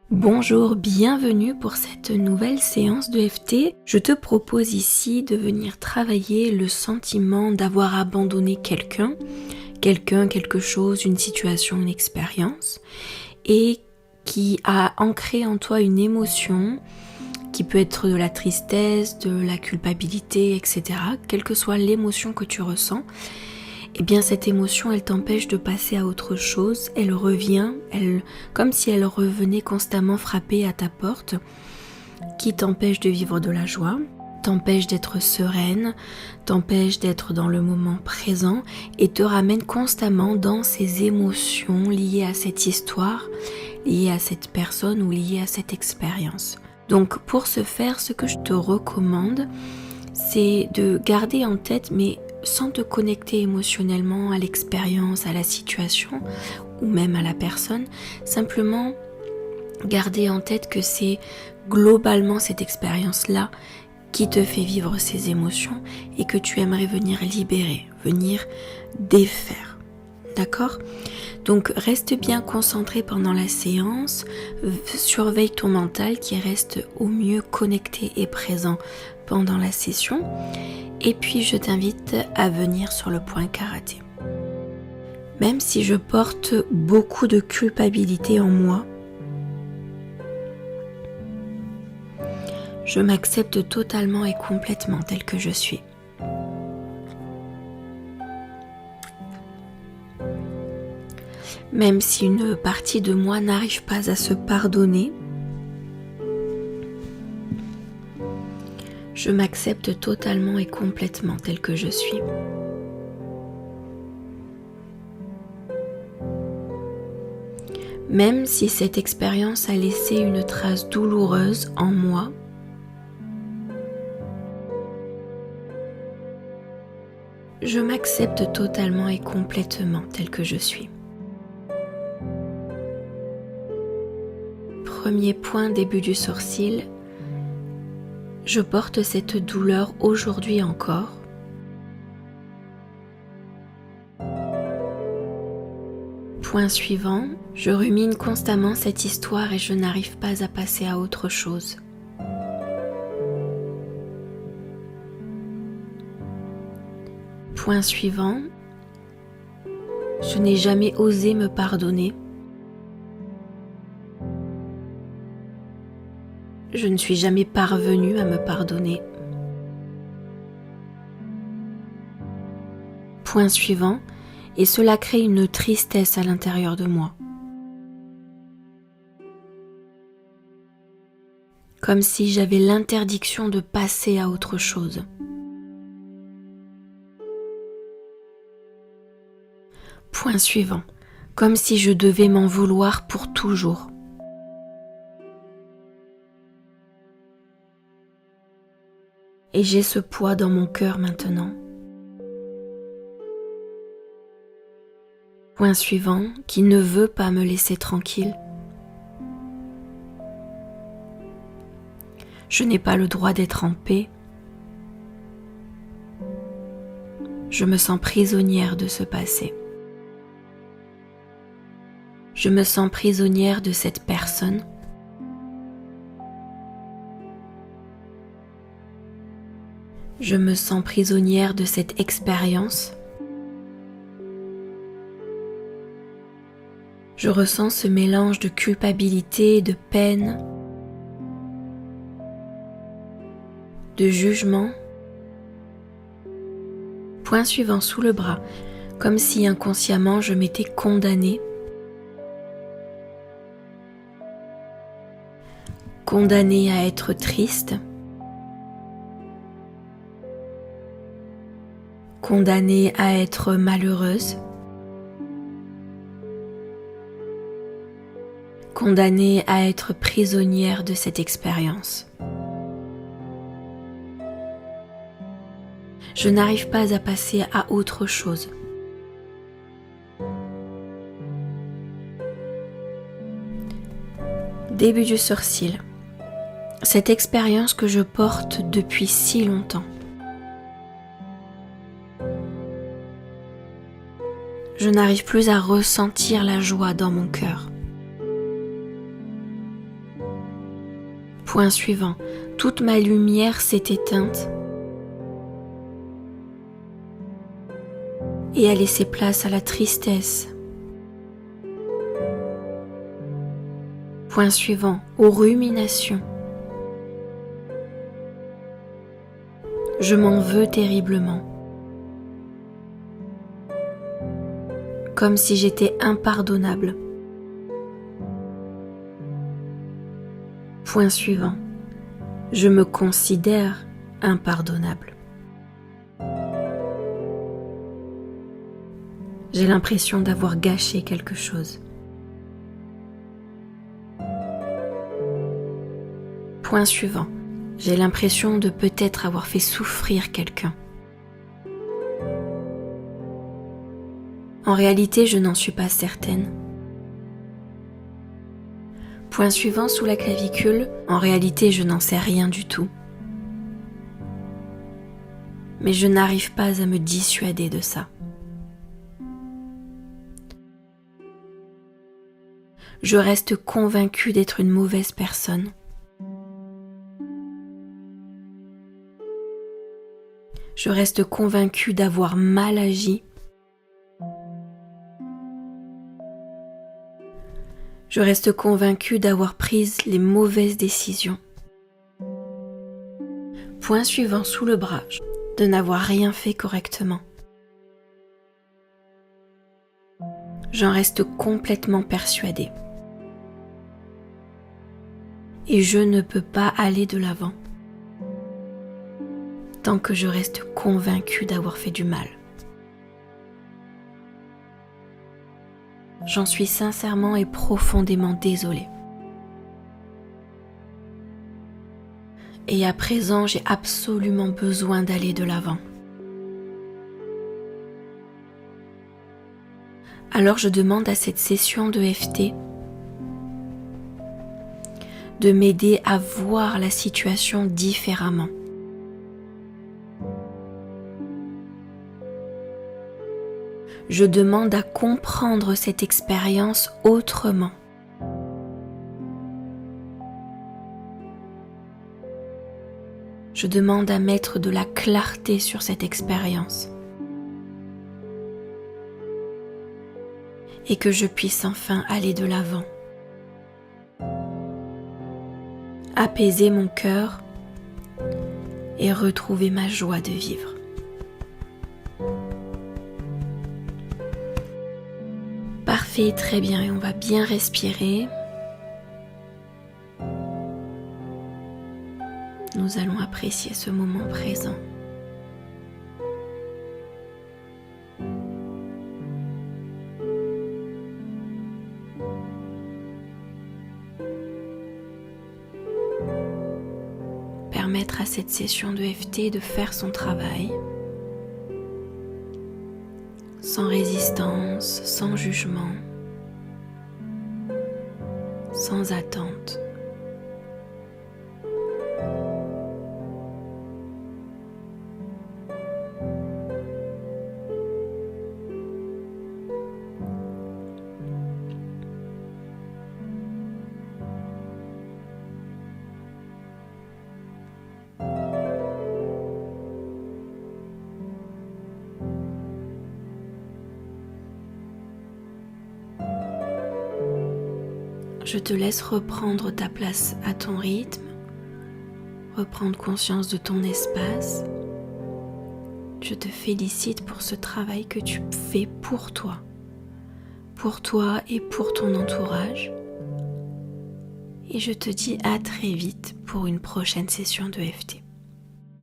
Bonjour, bienvenue pour cette nouvelle séance de FT. Je te propose ici de venir travailler le sentiment d'avoir abandonné quelqu'un, quelque chose, une situation, une expérience, et qui a ancré en toi une émotion qui peut être de la tristesse, de la culpabilité, etc. Quelle que soit l'émotion que tu ressens, eh bien cette émotion, elle t'empêche de passer à autre chose, elle revient, comme si elle revenait constamment frapper à ta porte, qui t'empêche de vivre de la joie, t'empêche d'être sereine, t'empêche d'être dans le moment présent et te ramène constamment dans ces émotions liées à cette histoire, liées à cette personne ou liées à cette expérience. Donc pour ce faire, ce que je te recommande, c'est de garder en tête, mais sans te connecter émotionnellement à l'expérience, à la situation ou même à la personne, simplement garder en tête que c'est globalement cette expérience-là qui te fait vivre ces émotions et que tu aimerais venir libérer, venir défaire. D'accord ? Donc reste bien concentré pendant la séance, surveille ton mental qui reste au mieux connecté et présent pendant la session. Et puis je t'invite à venir sur le point karaté. Même si je porte beaucoup de culpabilité en moi, je m'accepte totalement et complètement tel que je suis. Même si une partie de moi n'arrive pas à se pardonner, je m'accepte totalement et complètement tel que je suis. Même si cette expérience a laissé une trace douloureuse en moi, je m'accepte totalement et complètement tel que je suis. Premier point, début du sourcil. Je porte cette douleur aujourd'hui encore. Point suivant, je rumine constamment cette histoire et je n'arrive pas à passer à autre chose. Point suivant, je n'ai jamais osé me pardonner. Je ne suis jamais parvenue à me pardonner. Point suivant, et cela crée une tristesse à l'intérieur de moi. Comme si j'avais l'interdiction de passer à autre chose. Point suivant, comme si je devais m'en vouloir pour toujours. Et j'ai ce poids dans mon cœur maintenant. Point suivant, qui ne veut pas me laisser tranquille. Je n'ai pas le droit d'être en paix. Je me sens prisonnière de ce passé. Je me sens prisonnière de cette personne. Je me sens prisonnière de cette expérience. Je ressens ce mélange de culpabilité, de peine, de jugement. Point suivant sous le bras, comme si inconsciemment je m'étais condamnée. Condamnée à être triste. Condamnée à être malheureuse. Condamnée à être prisonnière de cette expérience. Je n'arrive pas à passer à autre chose. Début du sourcil. Cette expérience que je porte depuis si longtemps. Je n'arrive plus à ressentir la joie dans mon cœur. Point suivant, toute ma lumière s'est éteinte et a laissé place à la tristesse. Point suivant, aux ruminations. Je m'en veux terriblement, comme si j'étais impardonnable. Point suivant, je me considère impardonnable. J'ai l'impression d'avoir gâché quelque chose. Point suivant, j'ai l'impression de peut-être avoir fait souffrir quelqu'un. En réalité, je n'en suis pas certaine. Point suivant, sous la clavicule, en réalité, je n'en sais rien du tout. Mais je n'arrive pas à me dissuader de ça. Je reste convaincue d'être une mauvaise personne. Je reste convaincue d'avoir mal agi. Je reste convaincue d'avoir pris les mauvaises décisions. Point suivant sous le bras, de n'avoir rien fait correctement. J'en reste complètement persuadée. Et je ne peux pas aller de l'avant tant que je reste convaincue d'avoir fait du mal. J'en suis sincèrement et profondément désolée. Et à présent, j'ai absolument besoin d'aller de l'avant. Alors je demande à cette session de EFT de m'aider à voir la situation différemment. Je demande à comprendre cette expérience autrement. Je demande à mettre de la clarté sur cette expérience. Et que je puisse enfin aller de l'avant. Apaiser mon cœur et retrouver ma joie de vivre. Parfait, très bien, et on va bien respirer. Nous allons apprécier ce moment présent. Permettre à cette session de EFT de faire son travail, sans résistance, sans jugement, sans attente. Je te laisse reprendre ta place à ton rythme, reprendre conscience de ton espace. Je te félicite pour ce travail que tu fais pour toi et pour ton entourage. Et je te dis à très vite pour une prochaine session de EFT.